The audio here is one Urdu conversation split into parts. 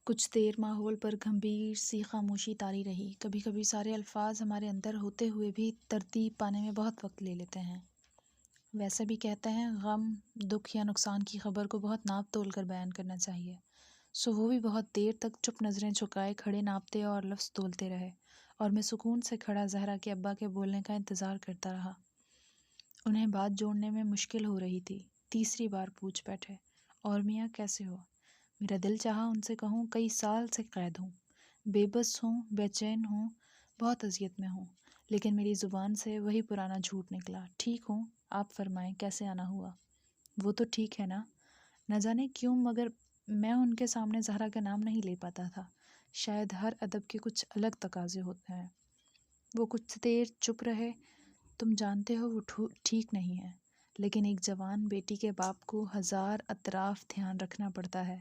کچھ دیر ماحول پر گمبھیر سی خاموشی طاری رہی۔ کبھی کبھی سارے الفاظ ہمارے اندر ہوتے ہوئے بھی ترتیب پانے میں بہت وقت لے لیتے ہیں۔ ویسے بھی کہتے ہیں غم، دکھ یا نقصان کی خبر کو بہت ناپ تول کر بیان کرنا چاہیے۔ سو وہ بھی بہت دیر تک چپ نظریں جھکائے کھڑے ناپتے اور لفظ تولتے رہے، اور میں سکون سے کھڑا زہرا کے ابا کے بولنے کا انتظار کرتا رہا۔ انہیں بات جوڑنے میں مشکل ہو رہی تھی۔ تیسری بار پوچھ بیٹھے، اور میاں کیسے ہو؟ میرا دل چاہا ان سے کہوں کئی سال سے قید ہوں، بے بس ہوں، بے چین ہوں، بہت اذیت میں ہوں، لیکن میری زبان سے وہی پرانا جھوٹ نکلا۔ ٹھیک ہوں، آپ فرمائیں کیسے آنا ہوا؟ وہ تو ٹھیک ہے نا؟ نہ جانے کیوں مگر میں ان کے سامنے زہرا کا نام نہیں لے پاتا تھا۔ شاید ہر ادب کے کچھ الگ تقاضے ہوتے ہیں۔ وہ کچھ دیر چپ رہے۔ تم جانتے ہو وہ ٹھیک نہیں ہے، لیکن ایک جوان بیٹی کے باپ کو ہزار اطراف دھیان رکھنا پڑتا ہے۔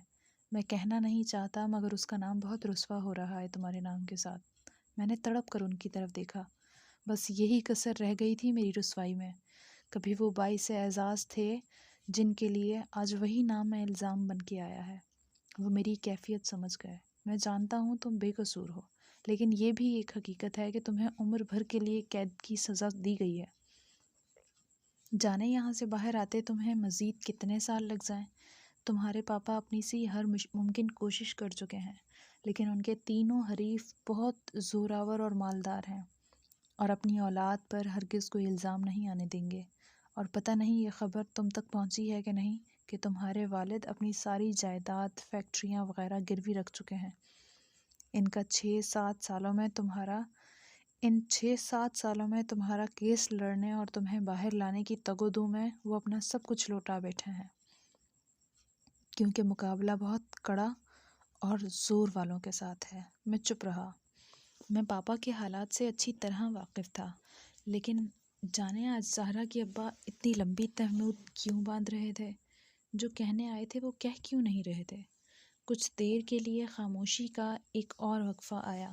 میں کہنا نہیں چاہتا مگر اس کا نام بہت رسوا ہو رہا ہے تمہارے نام کے ساتھ۔ میں نے تڑپ کر ان کی طرف دیکھا۔ بس یہی کسر رہ گئی تھی میری رسوائی میں۔ کبھی وہ باعث اعزاز تھے جن کے لیے آج وہی نام میں الزام بن کے آیا ہے۔ وہ میری کیفیت سمجھ گئے۔ میں جانتا ہوں تم بے قصور ہو، لیکن یہ بھی ایک حقیقت ہے کہ تمہیں عمر بھر کے لیے قید کی سزا دی گئی ہے۔ جانے یہاں سے باہر آتے تمہیں مزید کتنے سال لگ جائیں۔ تمہارے پاپا اپنی سی ہر ممکن کوشش کر چکے ہیں، لیکن ان کے تینوں حریف بہت زوراور اور مالدار ہیں، اور اپنی اولاد پر ہرگز کوئی الزام نہیں آنے دیں گے۔ اور پتہ نہیں یہ خبر تم تک پہنچی ہے کہ نہیں کہ تمہارے والد اپنی ساری جائیداد، فیکٹریاں وغیرہ گروی رکھ چکے ہیں۔ ان 6-7 سالوں میں تمہارا کیس لڑنے اور تمہیں باہر لانے کی تگ و دو میں وہ اپنا سب کچھ لوٹا بیٹھے ہیں، کیونکہ مقابلہ بہت کڑا اور زور والوں کے ساتھ ہے۔ میں چپ رہا۔ میں پاپا کے حالات سے اچھی طرح واقف تھا، لیکن جانے آج زہرا کے ابا اتنی لمبی تہمت کیوں باندھ رہے تھے؟ جو کہنے آئے تھے وہ کہہ کیوں نہیں رہے تھے؟ کچھ دیر کے لیے خاموشی کا ایک اور وقفہ آیا،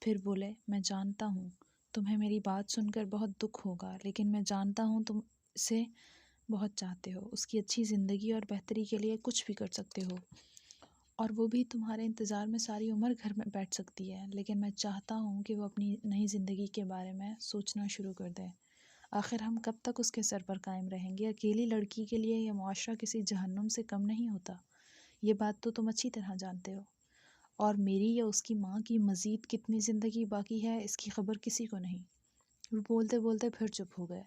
پھر بولے، میں جانتا ہوں تمہیں میری بات سن کر بہت دکھ ہوگا، لیکن میں جانتا ہوں تم اسے بہت چاہتے ہو، اس کی اچھی زندگی اور بہتری کے لیے کچھ بھی کر سکتے ہو، اور وہ بھی تمہارے انتظار میں ساری عمر گھر میں بیٹھ سکتی ہے، لیکن میں چاہتا ہوں کہ وہ اپنی نئی زندگی کے بارے میں سوچنا شروع کر دے۔ آخر ہم کب تک اس کے سر پر قائم رہیں گے؟ اکیلی لڑکی کے لیے یہ معاشرہ کسی جہنم سے کم نہیں ہوتا۔ یہ بات تو تم اچھی طرح جانتے ہو، اور میری یا اس کی ماں کی مزید کتنی زندگی باقی ہے اس کی خبر کسی کو نہیں۔ وہ بولتے بولتے پھر چپ ہو گئے۔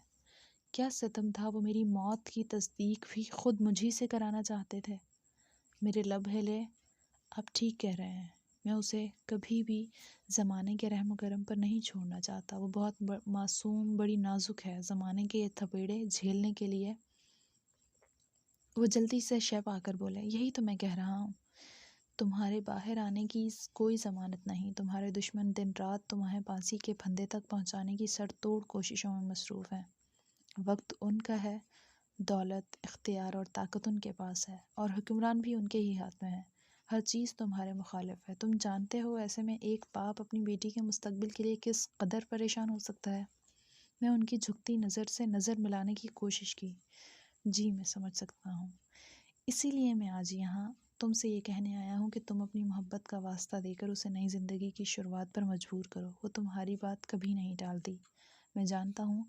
کیا ستم تھا، وہ میری موت کی تصدیق بھی خود مجھی سے کرانا چاہتے تھے۔ میرے لب ہلے۔ آپ ٹھیک کہہ رہے ہیں، میں اسے کبھی بھی زمانے کے رحم و کرم پر نہیں چھوڑنا چاہتا۔ وہ بہت معصوم، بڑی نازک ہے، زمانے کے تھپیڑے جھیلنے کے لیے۔ وہ جلدی سے شہ آ کر بولے، یہی تو میں کہہ رہا ہوں، تمہارے باہر آنے کی کوئی ضمانت نہیں۔ تمہارے دشمن دن رات تمہیں پھانسی کے پھندے تک پہنچانے کی سر توڑ کوششوں میں مصروف ہیں۔ وقت ان کا ہے، دولت، اختیار اور طاقت ان کے پاس ہے، اور حکمران بھی ان کے ہی ہاتھ میں ہے۔ ہر چیز تمہارے مخالف ہے۔ تم جانتے ہو ایسے میں ایک باپ اپنی بیٹی کے مستقبل کے لیے کس قدر پریشان ہو سکتا ہے۔ میں ان کی جھکتی نظر سے نظر ملانے کی کوشش کی۔ جی میں سمجھ سکتا ہوں، اسی لیے میں آج یہاں تم سے یہ کہنے آیا ہوں کہ تم اپنی محبت کا واسطہ دے کر اسے نئی زندگی کی شروعات پر مجبور کرو۔ وہ تمہاری بات کبھی نہیں ٹالتی۔ میں جانتا ہوں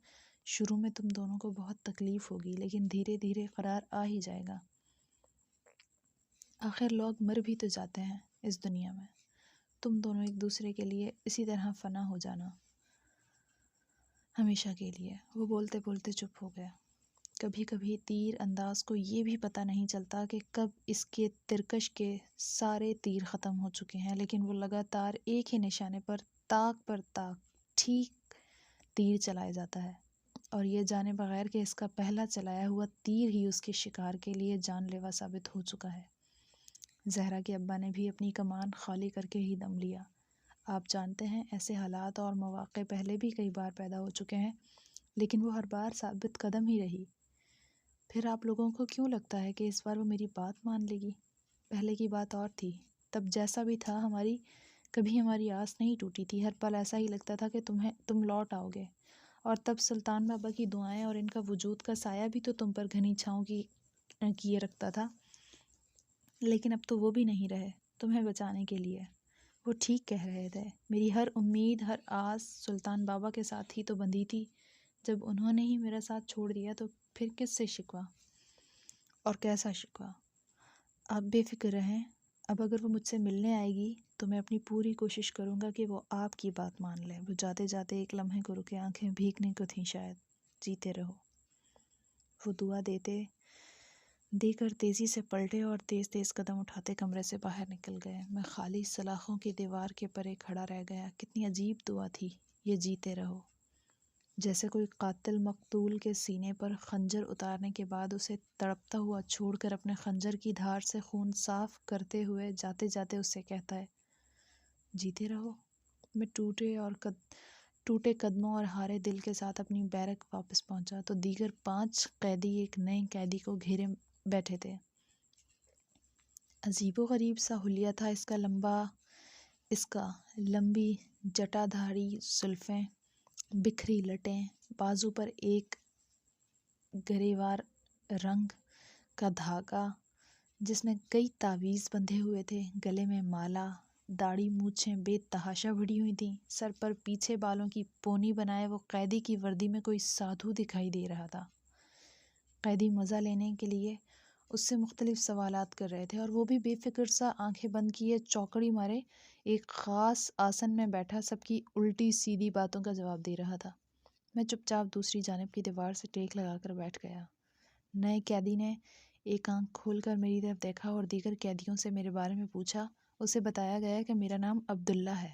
شروع میں تم دونوں کو بہت تکلیف ہوگی، لیکن دھیرے دھیرے قرار آ ہی جائے گا۔ آخر لوگ مر بھی تو جاتے ہیں اس دنیا میں۔ تم دونوں ایک دوسرے کے لیے اسی طرح فنا ہو جانا، ہمیشہ کے لیے۔ وہ بولتے بولتے چپ ہو گیا۔ کبھی کبھی تیر انداز کو یہ بھی پتہ نہیں چلتا کہ کب اس کے ترکش کے سارے تیر ختم ہو چکے ہیں، لیکن وہ لگاتار ایک ہی نشانے پر تاک ٹھیک تیر چلائے جاتا ہے، اور یہ جانے بغیر کہ اس کا پہلا چلایا ہوا تیر ہی اس کے شکار کے لیے جان لیوا ثابت ہو چکا ہے۔ زہرا کے ابا نے بھی اپنی کمان خالی کر کے ہی دم لیا۔ آپ جانتے ہیں ایسے حالات اور مواقع پہلے بھی کئی بار پیدا ہو چکے ہیں، لیکن وہ ہر بار ثابت قدم ہی رہی۔ پھر آپ لوگوں کو کیوں لگتا ہے کہ اس بار وہ میری بات مان لے گی؟ پہلے کی بات اور تھی، تب جیسا بھی تھا کبھی ہماری آس نہیں ٹوٹی تھی۔ ہر پل ایسا ہی لگتا تھا کہ تم لوٹ آؤ گے، اور تب سلطان بابا کی دعائیں اور ان کا وجود کا سایہ بھی تو تم پر گھنی چھاؤں کیے رکھتا تھا، لیکن اب تو وہ بھی نہیں رہے۔ تمہیں بچانے کے لیے۔ وہ ٹھیک کہہ رہے تھے۔ میری ہر امید، ہر آس سلطان بابا کے ساتھ ہی تو بندھی تھی۔ جب انہوں نے ہی میرا ساتھ چھوڑ دیا تو پھر کس سے شکوہ، اور کیسا شکوہ؟ آپ بے فکر رہیں، اب اگر وہ مجھ سے ملنے آئے گی تو میں اپنی پوری کوشش کروں گا کہ وہ آپ کی بات مان لے۔ وہ جاتے جاتے ایک لمحے کو رکے، آنکھیں بھیگنے کو تھیں شاید۔ جیتے رہو، وہ دعا دے کر تیزی سے پلٹے اور تیز تیز قدم اٹھاتے کمرے سے باہر نکل گئے۔ میں خالی سلاخوں کی دیوار کے پرے کھڑا رہ گیا۔ کتنی عجیب دعا تھی یہ، جیتے رہو! جیسے کوئی قاتل مقتول کے سینے پر خنجر اتارنے کے بعد اسے تڑپتا ہوا چھوڑ کر اپنے خنجر کی دھار سے خون صاف کرتے ہوئے جاتے جاتے اس سے کہتا ہے، جیتے رہو۔ میں ٹوٹے قدموں اور ہارے دل کے ساتھ اپنی بیرک واپس پہنچا تو دیگر 5 قیدی ایک نئے قیدی کو گھیرے بیٹھے تھے۔ عجیب و غریب سا حلیہ تھا اس کا لمبی جٹا دھاری زلفیں، بکھری لٹیں، بازو پر ایک گریوار رنگ کا دھاگا جس میں کئی تعویذ بندھے ہوئے تھے، گلے میں مالا، داڑھی مونچھیں بے تحاشا بڑھی ہوئی تھیں، سر پر پیچھے بالوں کی پونی بنائے وہ قیدی کی وردی میں کوئی سادھو دکھائی دے رہا تھا۔ قیدی مزہ لینے کے لیے اس سے مختلف سوالات کر رہے تھے اور وہ بھی بے فکر سا آنکھیں بند کیے چوکڑی مارے ایک خاص آسن میں بیٹھا سب کی الٹی سیدھی باتوں کا جواب دے رہا تھا۔ میں چپ چاپ دوسری جانب کی دیوار سے ٹیک لگا کر بیٹھ گیا۔ نئے قیدی نے ایک آنکھ کھول کر میری طرف دیکھا اور دیگر قیدیوں سے میرے بارے میں پوچھا۔ اسے بتایا گیا کہ میرا نام عبداللہ ہے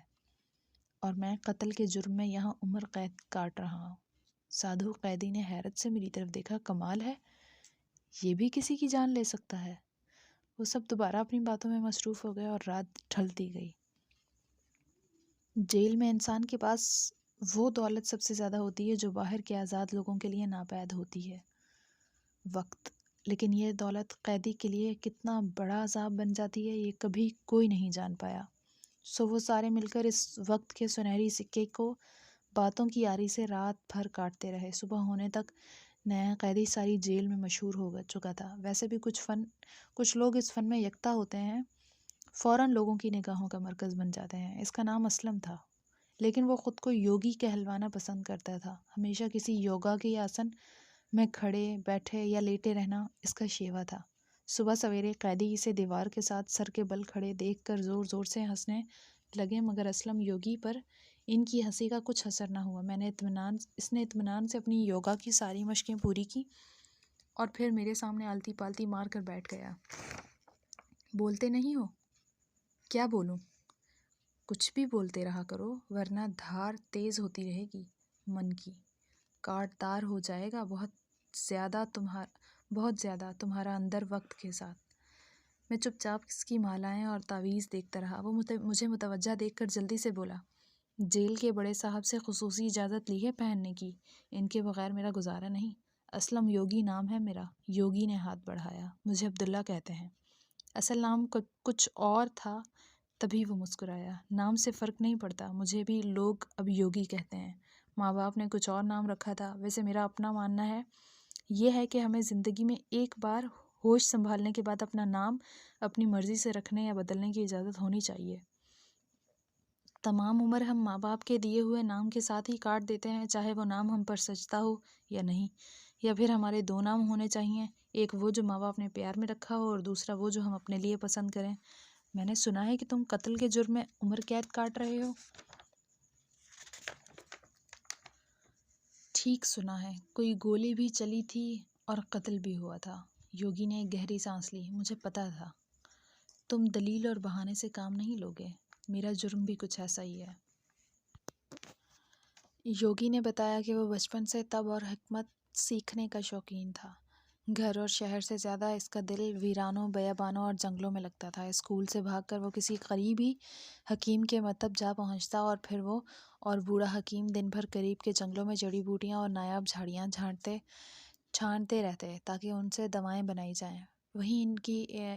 اور میں قتل کے جرم میں یہاں عمر قید کاٹ رہا ہوں۔ سادھو قیدی نے حیرت سے میری طرف دیکھا۔ کمال ہے، یہ بھی کسی کی جان لے سکتا ہے۔ وہ سب دوبارہ اپنی باتوں میں مصروف ہو گئے اور رات ڈھلتی گئی۔ جیل میں انسان کے پاس وہ دولت سب سے زیادہ ہوتی ہے جو باہر کے آزاد لوگوں کے لیے ناپید ہوتی ہے، وقت۔ لیکن یہ دولت قیدی کے لیے کتنا بڑا عذاب بن جاتی ہے یہ کبھی کوئی نہیں جان پایا۔ سو وہ سارے مل کر اس وقت کے سنہری سکے کو باتوں کی آری سے رات بھر کاٹتے رہے۔ صبح ہونے تک نیا قیدی ساری جیل میں مشہور ہو چکا تھا۔ ویسے بھی کچھ لوگ اس فن میں یکتا ہوتے ہیں، فوراً لوگوں کی نگاہوں کا مرکز بن جاتے ہیں۔ اس کا نام اسلم تھا، لیکن وہ خود کو یوگی کہلوانا پسند کرتا تھا۔ ہمیشہ کسی یوگا کے آسن میں کھڑے، بیٹھے یا لیٹے رہنا اس کا شیوا تھا۔ صبح سویرے قیدی اسے دیوار کے ساتھ سر کے بل کھڑے دیکھ کر زور زور سے ہنسنے لگے، مگر اسلم یوگی پر ان کی ہنسی کا کچھ اثر نہ ہوا۔ اس نے اطمینان سے اپنی یوگا کی ساری مشقیں پوری کی اور پھر میرے سامنے آلتی پالتی مار کر بیٹھ گیا۔ بولتے نہیں ہو؟ کیا بولوں؟ کچھ بھی بولتے رہا کرو، ورنہ دھار تیز ہوتی رہے گی من کی، کاٹ دار ہو جائے گا بہت زیادہ تمہارا اندر وقت کے ساتھ۔ میں چپ چاپ اس کی مالائیں اور تعویذ دیکھتا رہا۔ وہ مجھے متوجہ دیکھ کر جلدی سے بولا، جیل کے بڑے صاحب سے خصوصی اجازت لی ہے پہننے کی، ان کے بغیر میرا گزارا نہیں۔ اسلم یوگی نام ہے میرا۔ یوگی نے ہاتھ بڑھایا۔ مجھے عبداللہ کہتے ہیں۔ اصل نام کچھ اور تھا۔ تبھی وہ مسکرایا۔ نام سے فرق نہیں پڑتا، مجھے بھی لوگ اب یوگی کہتے ہیں۔ ماں باپ نے کچھ اور نام رکھا تھا۔ ویسے میرا اپنا ماننا یہ ہے کہ ہمیں زندگی میں ایک بار ہوش سنبھالنے کے بعد اپنا نام اپنی مرضی سے رکھنے یا بدلنے کی اجازت ہونی چاہیے۔ تمام عمر ہم ماں باپ کے دیے ہوئے نام کے ساتھ ہی کاٹ دیتے ہیں، چاہے وہ نام ہم پر سجتا ہو یا نہیں۔ یا پھر ہمارے 2 نام ہونے چاہیے، ایک وہ جو ماں باپ نے پیار میں رکھا ہو اور دوسرا وہ جو ہم اپنے لیے پسند کریں۔ میں نے سنا ہے کہ تم قتل کے جرم میں عمر قید کاٹ رہے ہو۔ ٹھیک سنا ہے، کوئی گولی بھی چلی تھی اور قتل بھی ہوا تھا۔ یوگی نے ایک گہری سانس لی۔ مجھے پتا تھا تم دلیل اور بہانے سے کام نہیں لوگے، میرا جرم بھی کچھ ایسا ہی ہے۔ یوگی نے بتایا کہ وہ بچپن سے طب اور حکمت سیکھنے کا شوقین تھا۔ گھر اور شہر سے زیادہ اس کا دل ویرانوں، بیابانوں اور جنگلوں میں لگتا تھا۔ اسکول سے بھاگ کر وہ کسی قریبی حکیم کے مطب جا پہنچتا اور پھر وہ اور بوڑھا حکیم دن بھر قریب کے جنگلوں میں جڑی بوٹیاں اور نایاب جھاڑیاں چھانٹتے رہتے تاکہ ان سے دوائیں بنائی جائیں۔ وہیں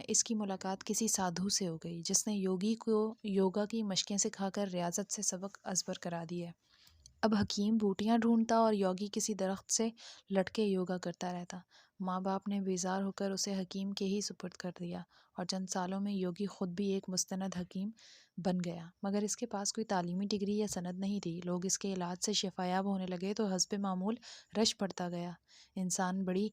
اس کی ملاقات کسی سادھو سے ہو گئی جس نے یوگی کو یوگا کی مشقیں سکھا کر ریاضت سے سبق ازبر کرا دیے۔ اب حکیم بوٹیاں ڈھونڈتا اور یوگی کسی درخت سے لٹکے یوگا کرتا رہتا۔ ماں باپ نے بیزار ہو کر اسے حکیم کے ہی سپرد کر دیا اور چند سالوں میں یوگی خود بھی ایک مستند حکیم بن گیا، مگر اس کے پاس کوئی تعلیمی ڈگری یا سند نہیں تھی۔ لوگ اس کے علاج سے شفایاب ہونے لگے تو حسب معمول رش پڑتا گیا۔ انسان بڑی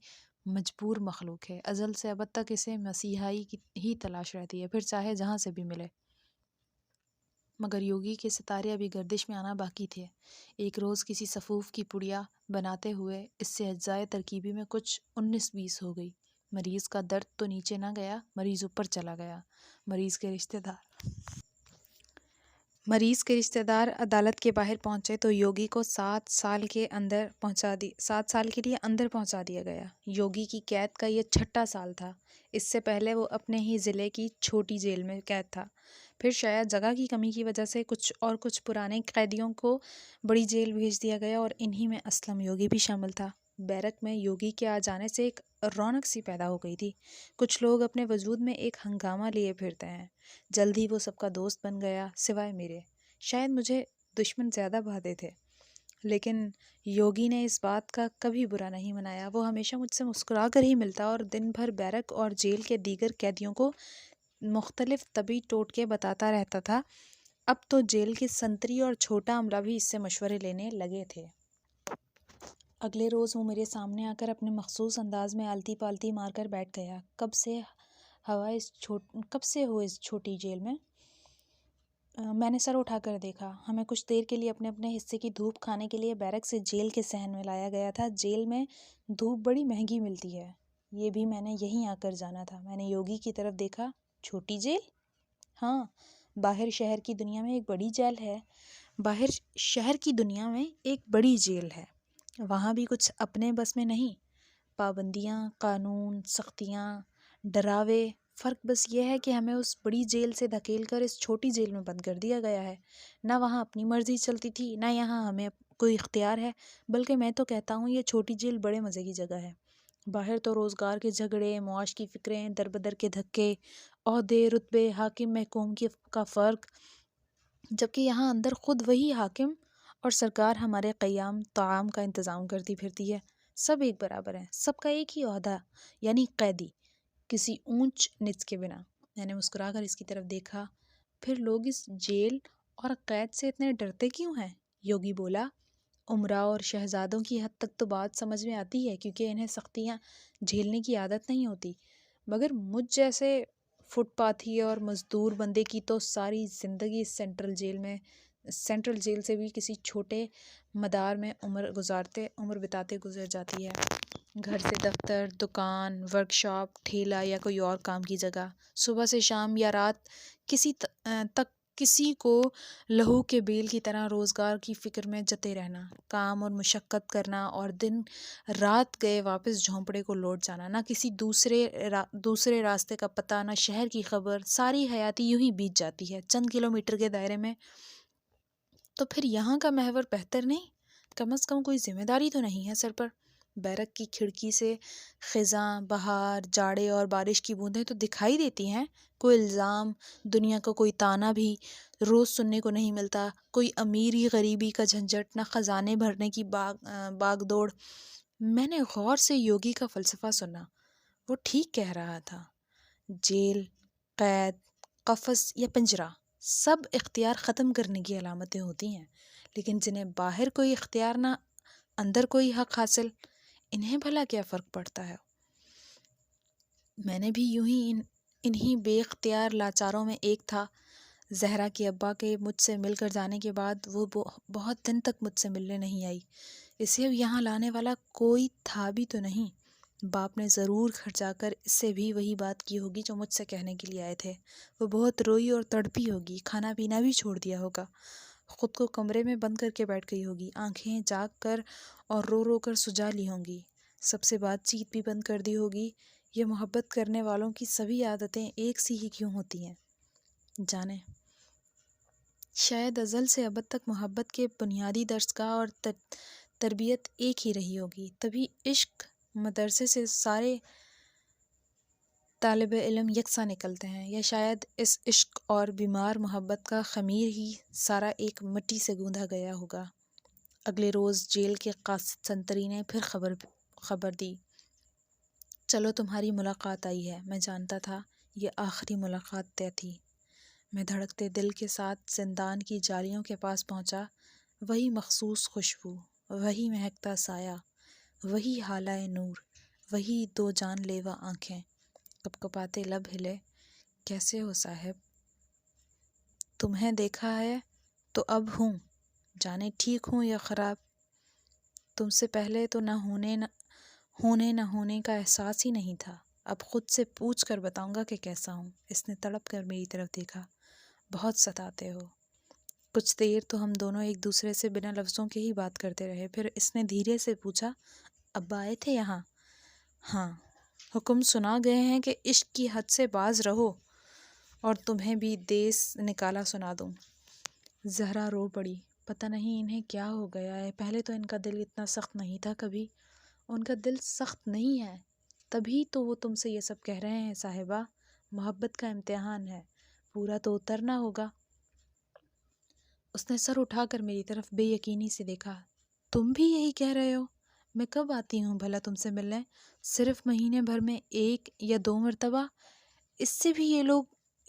مجبور مخلوق ہے، ازل سے ابد تک اسے مسیحائی کی ہی تلاش رہتی ہے، پھر چاہے جہاں سے بھی ملے۔ مگر یوگی کے ستارے ابھی گردش میں آنا باقی تھے۔ ایک روز کسی صفوف کی پڑیا بناتے ہوئے اس سے اجزائے ترکیبی میں کچھ 19-20 ہو گئی۔ مریض کا درد تو نیچے نہ گیا، مریض اوپر چلا گیا۔ مریض کے رشتہ دار عدالت کے باہر پہنچے تو یوگی کو 7 سال کے لیے اندر پہنچا دیا گیا۔ یوگی کی قید کا یہ 6واں سال تھا۔ اس سے پہلے وہ اپنے ہی ضلع کی چھوٹی جیل میں قید تھا۔ پھر شاید جگہ کی کمی کی وجہ سے کچھ پرانے قیدیوں کو بڑی جیل بھیج دیا گیا اور انہی میں اسلم یوگی بھی شامل تھا۔ بیرک میں یوگی کے آ جانے سے ایک رونق سی پیدا ہو گئی تھی۔ کچھ لوگ اپنے وجود میں ایک ہنگامہ لیے پھرتے ہیں۔ جلد ہی وہ سب کا دوست بن گیا، سوائے میرے۔ شاید مجھے دشمن زیادہ بھاتے تھے، لیکن یوگی نے اس بات کا کبھی برا نہیں منایا۔ وہ ہمیشہ مجھ سے مسکرا کر ہی ملتا اور دن بھر بیرک اور جیل کے دیگر قیدیوں کو مختلف طبی ٹوٹکے بتاتا رہتا تھا۔ اب تو جیل کے سنتری اور چھوٹا عملہ بھی اس سے مشورے لینے لگے تھے۔ اگلے روز وہ میرے سامنے آ کر اپنے مخصوص انداز میں آلتی پالتی مار کر بیٹھ گیا۔ کب سے ہو اس چھوٹی جیل میں؟ میں نے سر اٹھا کر دیکھا۔ ہمیں کچھ دیر کے لیے اپنے اپنے حصے کی دھوپ کھانے کے لیے بیرک سے جیل کے صحن میں لایا گیا تھا۔ جیل میں دھوپ بڑی مہنگی ملتی ہے، یہ بھی میں نے یہیں آ کر جانا تھا۔ میں نے یوگی کی طرف دیکھا۔ چھوٹی جیل؟ ہاں، باہر شہر کی دنیا میں ایک بڑی جیل ہے۔ وہاں بھی کچھ اپنے بس میں نہیں۔ پابندیاں، قانون، سختیاں، ڈراوے۔ فرق بس یہ ہے کہ ہمیں اس بڑی جیل سے دھکیل کر اس چھوٹی جیل میں بند کر دیا گیا ہے۔ نہ وہاں اپنی مرضی چلتی تھی، نہ یہاں ہمیں کوئی اختیار ہے۔ بلکہ میں تو کہتا ہوں یہ چھوٹی جیل بڑے مزے کی جگہ ہے۔ باہر تو روزگار کے جھگڑے، معاش کی فکریں، در بدر کے دھکے، عہدے، رتبے، حاکم محکوم کا فرق، جبکہ یہاں اندر خود وہی حاکم اور سرکار ہمارے قیام طعام کا انتظام کرتی پھرتی ہے۔ سب ایک برابر ہیں، سب کا ایک ہی عہدہ، یعنی قیدی، کسی اونچ نیچ کے بنا۔ میں نے مسکرا کر اس کی طرف دیکھا۔ پھر لوگ اس جیل اور قید سے اتنے ڈرتے کیوں ہیں؟ یوگی بولا۔ امراء اور شہزادوں کی حد تک تو بات سمجھ میں آتی ہے، کیونکہ انہیں سختیاں جھیلنے کی عادت نہیں ہوتی، مگر مجھ جیسے فٹ پاتھی اور مزدور بندے کی تو ساری زندگی سینٹرل جیل سے بھی کسی چھوٹے مدار میں عمر بتاتے گزر جاتی ہے۔ گھر سے دفتر، دکان، ورکشاپ، ٹھیلا یا کوئی اور کام کی جگہ، صبح سے شام یا رات کسی کو لہو کے بیل کی طرح روزگار کی فکر میں جتے رہنا، کام اور مشقت کرنا اور دن رات گئے واپس جھونپڑے کو لوٹ جانا، نہ کسی دوسرے راستے کا پتہ، نہ شہر کی خبر۔ ساری حیاتی یوں ہی بیت جاتی ہے چند کلومیٹر کے دائرے میں۔ تو پھر یہاں کا محور بہتر نہیں؟ کم از کم کوئی ذمہ داری تو نہیں ہے سر پر۔ بیرک کی کھڑکی سے خزاں، بہار، جاڑے اور بارش کی بوندیں تو دکھائی دیتی ہیں۔ کوئی الزام، دنیا کا کوئی تانا بھی روز سننے کو نہیں ملتا۔ کوئی امیری غریبی کا جھنجھٹ، نہ خزانے بھرنے کی باغ دوڑ۔ میں نے غور سے یوگی کا فلسفہ سنا۔ وہ ٹھیک کہہ رہا تھا۔ جیل، قید، قفس یا پنجرہ، سب اختیار ختم کرنے کی علامتیں ہوتی ہیں، لیکن جنہیں باہر کوئی اختیار نہ اندر کوئی حق حاصل، انہیں بھلا کیا فرق پڑتا ہے؟ میں نے بھی یوں ہی انہی بے اختیار لاچاروں میں ایک تھا۔ زہرا کے ابا کے مجھ سے مل کر جانے کے بعد وہ بہت دن تک مجھ سے ملنے نہیں آئی۔ اسے اب یہاں لانے والا کوئی تھا بھی تو نہیں۔ باپ نے ضرور گھر جا کر اس سے بھی وہی بات کی ہوگی جو مجھ سے کہنے کے لیے آئے تھے۔ وہ بہت روئی اور تڑپی ہوگی، کھانا پینا بھی چھوڑ دیا ہوگا، خود کو کمرے میں بند کر کے بیٹھ گئی ہوگی، آنکھیں جاگ کر اور رو رو کر سجا لی ہوں گی، سب سے بات چیت بھی بند کر دی ہوگی۔ یہ محبت کرنے والوں کی سبھی عادتیں ایک سی ہی کیوں ہوتی ہیں؟ جانے، شاید ازل سے ابد تک محبت کے بنیادی درسگاہ اور تربیت ایک ہی رہی ہوگی، تبھی عشق مدرسے سے سارے طالب علم یکساں نکلتے ہیں، یا شاید اس عشق اور بیمار محبت کا خمیر ہی سارا ایک مٹی سے گوندھا گیا ہوگا۔ اگلے روز جیل کے قاصد سنتری نے پھر خبر دی۔ چلو تمہاری ملاقات آئی ہے، میں جانتا تھا یہ آخری ملاقات طے تھی۔ میں دھڑکتے دل کے ساتھ زندان کی جالیوں کے پاس پہنچا۔ وہی مخصوص خوشبو، وہی مہکتا سایہ، وہی ہالہ نور، وہی دو جان لیوا آنکھیں، کپکپاتے لب ہلے۔ کیسے ہو صاحب؟ تمہیں دیکھا ہے تو اب ہوں، جانے ٹھیک ہوں یا خراب؟ تم سے پہلے تو نہ ہونے کا احساس ہی نہیں تھا، اب خود سے پوچھ کر بتاؤں گا کہ کیسا ہوں۔ اس نے تڑپ کر میری طرف دیکھا۔ بہت ستاتے ہو۔ کچھ دیر تو ہم دونوں ایک دوسرے سے بنا لفظوں کے ہی بات کرتے رہے، پھر اس نے دھیرے سے پوچھا، ابا آئے تھے یہاں؟ ہاں، حکم سنا گئے ہیں کہ عشق کی حد سے باز رہو، اور تمہیں بھی دیس نکالا سنا دوں۔ زہرا رو پڑی۔ پتہ نہیں انہیں کیا ہو گیا ہے، پہلے تو ان کا دل اتنا سخت نہیں تھا کبھی۔ ان کا دل سخت نہیں ہے، تبھی تو وہ تم سے یہ سب کہہ رہے ہیں صاحبہ۔ محبت کا امتحان ہے، پورا تو اترنا ہوگا۔ اس نے سر اٹھا کر میری طرف بے یقینی سے دیکھا۔ تم بھی یہی کہہ رہے ہو؟ میں کب آتی ہوں بھلا تم سے ملنے؟ صرف مہینے بھر میں 1 یا 2 مرتبہ؟ اس سے بھی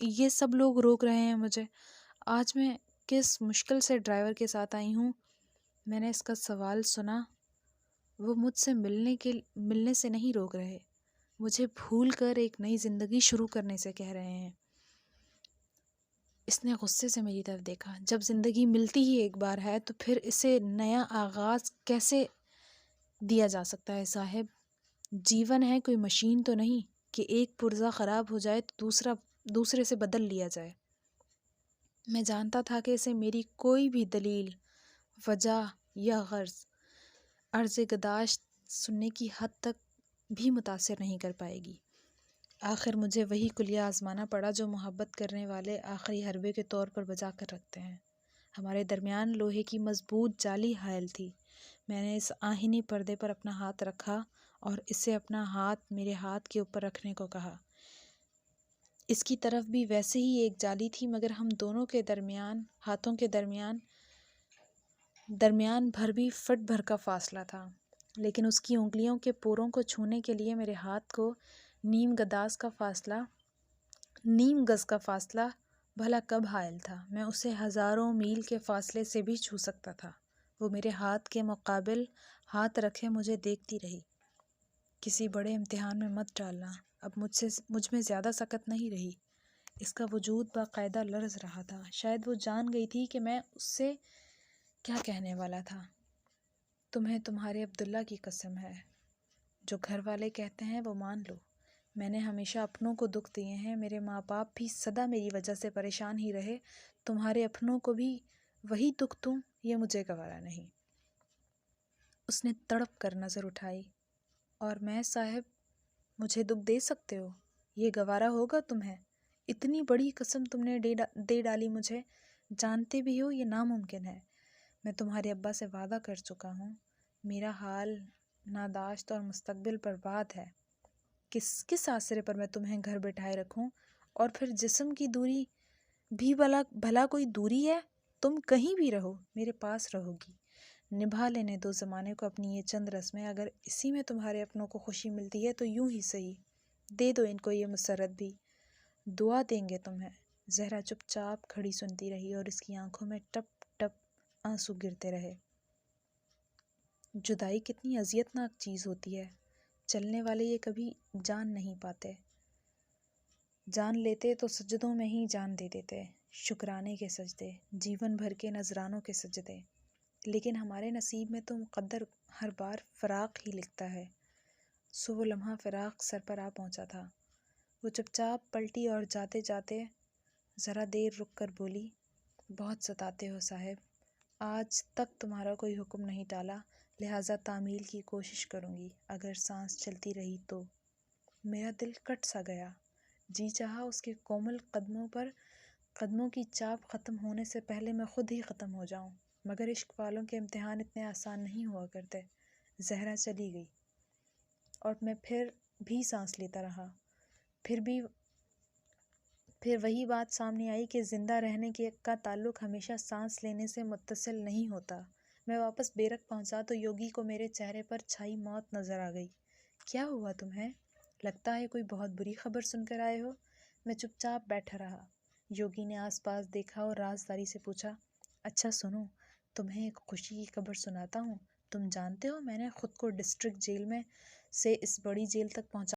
یہ سب لوگ روک رہے ہیں مجھے۔ آج میں کس مشکل سے ڈرائیور کے ساتھ آئی ہوں۔ میں نے اس کا سوال سنا۔ وہ مجھ سے ملنے سے نہیں روک رہے، مجھے بھول کر ایک نئی زندگی شروع کرنے سے کہہ رہے ہیں۔ اس نے غصے سے میری طرف دیکھا۔ جب زندگی ملتی ہی ایک بار ہے تو پھر اسے نیا آغاز کیسے دیا جا سکتا ہے صاحب؟ جیون ہے کوئی مشین تو نہیں کہ ایک پرزہ خراب ہو جائے تو دوسرے سے بدل لیا جائے۔ میں جانتا تھا کہ اسے میری کوئی بھی دلیل، وجہ یا عرض گداشت سننے کی حد تک بھی متاثر نہیں کر پائے گی۔ آخر مجھے وہی کلیہ آزمانا پڑا جو محبت کرنے والے آخری حربے کے طور پر بجا کر رکھتے ہیں۔ ہمارے درمیان لوہے کی مضبوط جالی حائل تھی۔ میں نے اس آہنی پردے پر اپنا ہاتھ رکھا اور اسے اپنا ہاتھ میرے ہاتھ کے اوپر رکھنے کو کہا۔ اس کی طرف بھی ویسے ہی ایک جالی تھی، مگر ہم دونوں کے ہاتھوں کے درمیان بھر بھی فٹ بھر کا فاصلہ تھا، لیکن اس کی انگلیوں کے پوروں کو چھونے کے لیے میرے ہاتھ کو نیم گز کا فاصلہ بھلا کب حائل تھا؟ میں اسے ہزاروں میل کے فاصلے سے بھی چھو سکتا تھا۔ وہ میرے ہاتھ کے مقابل ہاتھ رکھے مجھے دیکھتی رہی۔ کسی بڑے امتحان میں مت ڈالنا۔ اب مجھ میں زیادہ سکت نہیں رہی۔ اس کا وجود باقاعدہ لرز رہا تھا۔ شاید وہ جان گئی تھی کہ میں اس سے کیا کہنے والا تھا۔ تمہیں تمہارے عبداللہ کی قسم ہے، جو گھر والے کہتے ہیں وہ مان لو۔ میں نے ہمیشہ اپنوں کو دکھ دیے ہیں، میرے ماں باپ بھی سدا میری وجہ سے پریشان ہی رہے، تمہارے اپنوں کو بھی وہی دکھ دوں، یہ مجھے گوارا نہیں۔ اس نے تڑپ کر نظر اٹھائی۔ اور میں صاحب، مجھے دکھ دے سکتے ہو؟ یہ گوارا ہوگا تمہیں؟ اتنی بڑی قسم تم نے دے ڈالی مجھے، جانتے بھی ہو یہ ناممکن ہے۔ میں تمہارے ابا سے وعدہ کر چکا ہوں، میرا حال ناداشت اور مستقبل برباد ہے۔ کس آسرے پر میں تمہیں گھر بٹھائے رکھوں؟ اور پھر جسم کی دوری بھی بھلا کوئی دوری ہے؟ تم کہیں بھی رہو، میرے پاس رہو گی۔ نبھا لینے دو زمانے کو اپنی یہ چند رسمیں، اگر اسی میں تمہارے اپنوں کو خوشی ملتی ہے تو یوں ہی صحیح، دے دو ان کو یہ مسرت بھی، دعا دیں گے تمہیں۔ زہرا چپ چاپ کھڑی سنتی رہی اور اس کی آنکھوں میں ٹپ ٹپ آنسو گرتے رہے۔ جدائی کتنی اذیت ناک چیز ہوتی ہے، چلنے والے یہ کبھی جان نہیں پاتے، جان لیتے تو سجدوں میں ہی جان دے دیتے، شکرانے کے سجدے، جیون بھر کے نذرانوں کے سجدے۔ لیکن ہمارے نصیب میں تو مقدر ہر بار فراق ہی لکھتا ہے۔ سو وہ لمحہ فراق سر پر آ پہنچا تھا۔ وہ چپ چاپ پلٹی اور جاتے جاتے ذرا دیر رک کر بولی، بہت ستاتے ہو صاحب، آج تک تمہارا کوئی حکم نہیں ٹالا، لہٰذا تعمیل کی کوشش کروں گی، اگر سانس چلتی رہی تو۔ میرا دل کٹ سا گیا، جی چاہا اس کے کومل قدموں کی چاپ ختم ہونے سے پہلے میں خود ہی ختم ہو جاؤں، مگر عشق والوں کے امتحان اتنے آسان نہیں ہوا کرتے۔ زہرا چلی گئی اور میں پھر بھی سانس لیتا رہا۔ پھر وہی بات سامنے آئی کہ زندہ رہنے کا تعلق ہمیشہ سانس لینے سے متصل نہیں ہوتا۔ میں واپس بیرک پہنچا تو یوگی کو میرے چہرے پر چھائی موت نظر آ گئی۔ کیا ہوا تمہیں؟ لگتا ہے کوئی بہت بری خبر سن کر آئے ہو۔ میں چپ چاپ بیٹھا رہا۔ یوگی نے آس پاس دیکھا اور رازداری سے پوچھا، اچھا سنو، تمہیں ایک خوشی کی خبر سناتا ہوں۔ تم جانتے ہو میں نے خود کو ڈسٹرکٹ جیل میں سے اس بڑی جیل تک پہنچا